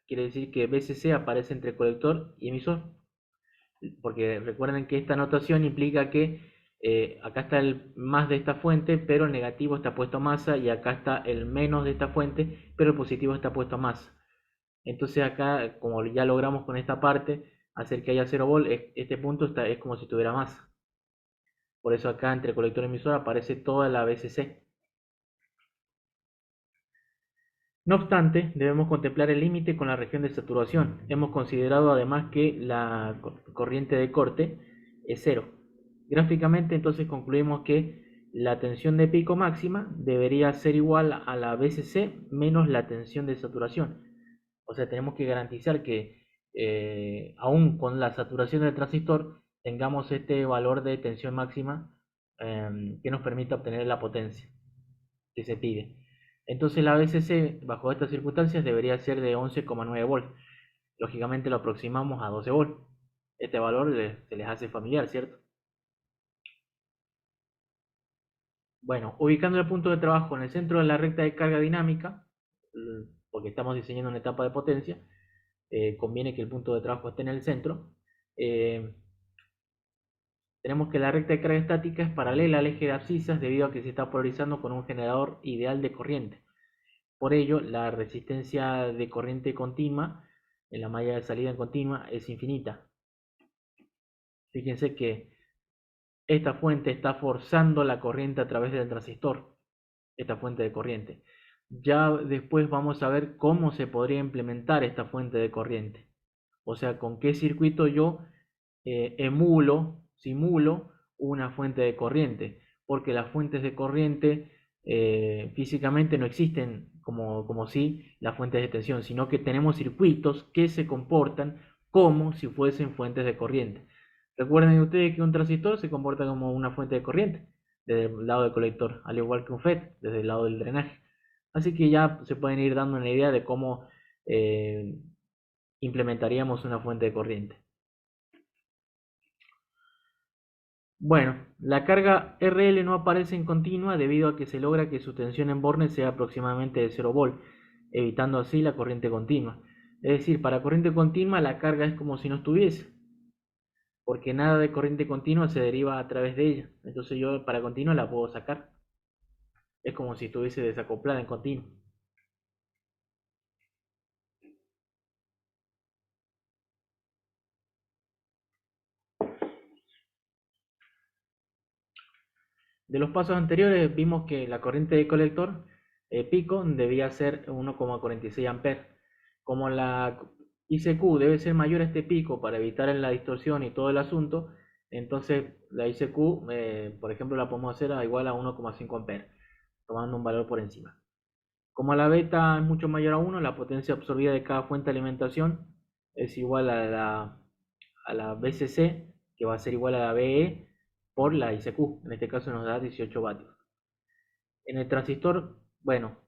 quiere decir que BCC aparece entre colector y emisor. Porque recuerden que esta notación implica que acá está el más de esta fuente, pero el negativo está puesto a masa, y acá está el menos de esta fuente, pero el positivo está puesto a masa. Entonces acá, como ya logramos con esta parte hacer que haya 0 volt, este punto es como si tuviera masa. Por eso acá entre colector y emisor aparece toda la BCC. No obstante, debemos contemplar el límite con la región de saturación. Hemos considerado además que la corriente de corte es cero. Gráficamente entonces concluimos que la tensión de pico máxima debería ser igual a la BCC menos la tensión de saturación. O sea, tenemos que garantizar que aún con la saturación del transistor tengamos este valor de tensión máxima que nos permita obtener la potencia que se pide. Entonces la BCC bajo estas circunstancias debería ser de 11,9 volt. Lógicamente lo aproximamos a 12 volt. Este valor se les hace familiar, ¿cierto? Bueno, ubicando el punto de trabajo en el centro de la recta de carga dinámica, porque estamos diseñando una etapa de potencia, conviene que el punto de trabajo esté en el centro. Tenemos que la recta de carga estática es paralela al eje de abscisas debido a que se está polarizando con un generador ideal de corriente. Por ello, la resistencia de corriente continua en la malla de salida en continua es infinita. Fíjense que esta fuente está forzando la corriente a través del transistor, esta fuente de corriente. Ya después vamos a ver cómo se podría implementar esta fuente de corriente. O sea, con qué circuito yo simulo una fuente de corriente. Porque las fuentes de corriente físicamente no existen como si las fuentes de tensión, sino que tenemos circuitos que se comportan como si fuesen fuentes de corriente. Recuerden ustedes que un transistor se comporta como una fuente de corriente desde el lado del colector, al igual que un FET desde el lado del drenaje. Así que ya se pueden ir dando una idea de cómo implementaríamos una fuente de corriente. Bueno, la carga RL no aparece en continua debido a que se logra que su tensión en borne sea aproximadamente de 0 volt, evitando así la corriente continua. Es decir, para corriente continua la carga es como si no estuviese. porque nada de corriente continua se deriva a través de ella. Entonces yo para continua la puedo sacar. Es como si estuviese desacoplada en continuo. De los pasos anteriores vimos que la corriente de colector pico debía ser 1,46 amperes. Como la ICQ debe ser mayor a este pico para evitar la distorsión y todo el asunto, entonces la ICQ, por ejemplo, la podemos hacer igual a 1,5 amperes, tomando un valor por encima. Como la beta es mucho mayor a 1, la potencia absorbida de cada fuente de alimentación es igual a la BCC, que va a ser igual a la BE por la ICQ. En este caso nos da 18 vatios. En el transistor, bueno,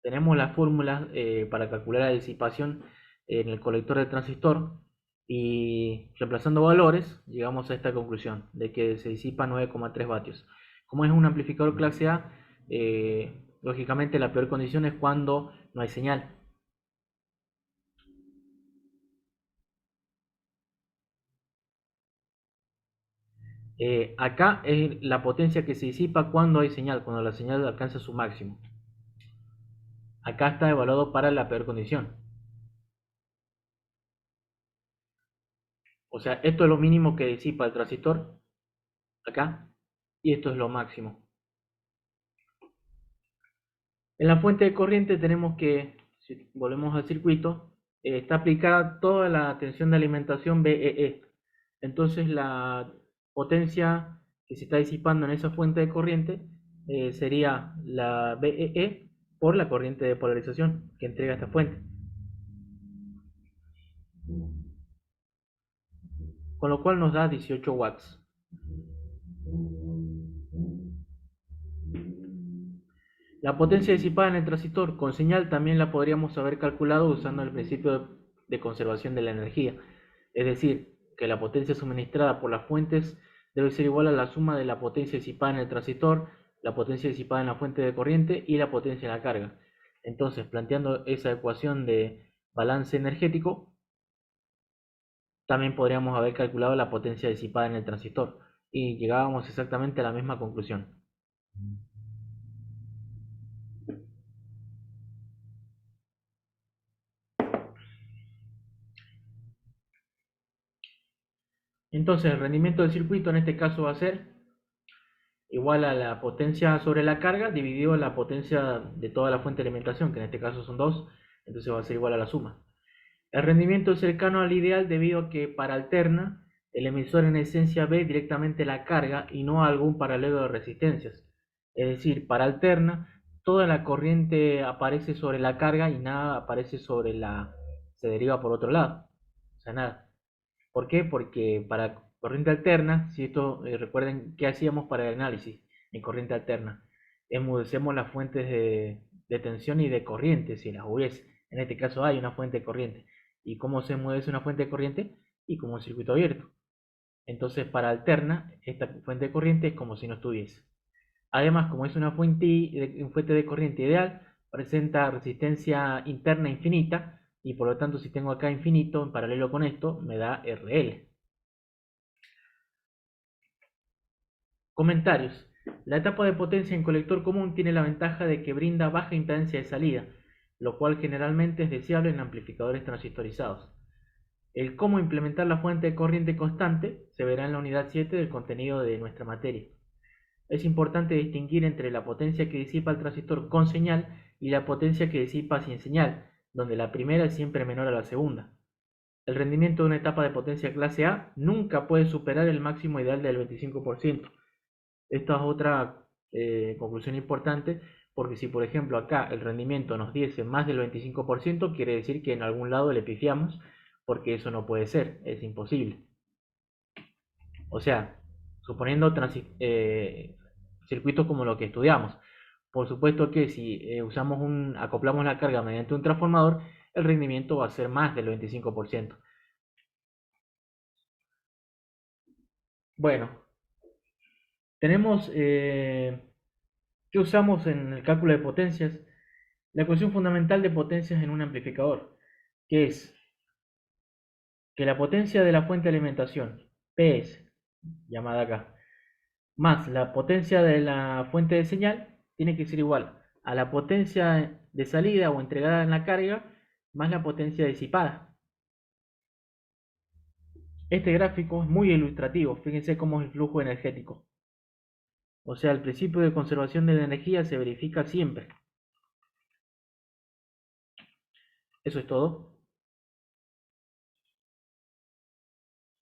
tenemos las fórmulas para calcular la disipación en el colector del transistor y reemplazando valores llegamos a esta conclusión de que se disipa 9,3 vatios. Como es un amplificador clase A, lógicamente la peor condición es cuando no hay señal. Acá es la potencia que se disipa cuando hay señal, cuando la señal alcanza su máximo. Acá está evaluado para la peor condición. O sea, esto es lo mínimo que disipa el transistor, acá, y esto es lo máximo. En la fuente de corriente tenemos que, si volvemos al circuito, está aplicada toda la tensión de alimentación BEE. Entonces la potencia que se está disipando en esa fuente de corriente sería la BEE por la corriente de polarización que entrega esta fuente. Con lo cual nos da 18 watts. La potencia disipada en el transistor con señal también la podríamos haber calculado usando el principio de conservación de la energía. Es decir, que la potencia suministrada por las fuentes debe ser igual a la suma de la potencia disipada en el transistor, la potencia disipada en la fuente de corriente y la potencia en la carga. Entonces, planteando esa ecuación de balance energético, también podríamos haber calculado la potencia disipada en el transistor y llegábamos exactamente a la misma conclusión. Entonces el rendimiento del circuito en este caso va a ser igual a la potencia sobre la carga dividido la potencia de toda la fuente de alimentación, que en este caso son 2, entonces va a ser igual a la suma. El rendimiento es cercano al ideal debido a que para alterna el emisor en esencia ve directamente la carga y no algún paralelo de resistencias. Es decir, para alterna toda la corriente aparece sobre la carga y nada aparece se deriva por otro lado. O sea, nada. ¿Por qué? Porque para corriente alterna, si esto recuerden qué hacíamos para el análisis en corriente alterna, enmudecemos las fuentes de tensión y de corriente, si las hubiese. En este caso hay una fuente de corriente. ¿Y cómo se enmudece una fuente de corriente? Y como un circuito abierto. Entonces, para alterna, esta fuente de corriente es como si no estuviese. Además, como es una fuente de corriente ideal, presenta resistencia interna infinita y por lo tanto si tengo acá infinito en paralelo con esto me da RL. Comentarios. La etapa de potencia en colector común tiene la ventaja de que brinda baja impedancia de salida, lo cual generalmente es deseable en amplificadores transistorizados. El cómo implementar la fuente de corriente constante se verá en la unidad 7 del contenido de nuestra materia. Es importante distinguir entre la potencia que disipa el transistor con señal y la potencia que disipa sin señal, donde la primera es siempre menor a la segunda. El rendimiento de una etapa de potencia clase A nunca puede superar el máximo ideal del 25%. Esta es otra conclusión importante, porque si por ejemplo acá el rendimiento nos diese más del 25%, quiere decir que en algún lado le pifiamos, porque eso no puede ser, es imposible. O sea, suponiendo circuitos como lo que estudiamos. Por supuesto que si acoplamos la carga mediante un transformador, el rendimiento va a ser más del 25%. Bueno, tenemos ¿qué usamos en el cálculo de potencias? La ecuación fundamental de potencias en un amplificador, que es que la potencia de la fuente de alimentación PS, llamada acá, más la potencia de la fuente de señal, tiene que ser igual a la potencia de salida o entregada en la carga, más la potencia disipada. Este gráfico es muy ilustrativo, fíjense cómo es el flujo energético. O sea, el principio de conservación de la energía se verifica siempre. Eso es todo.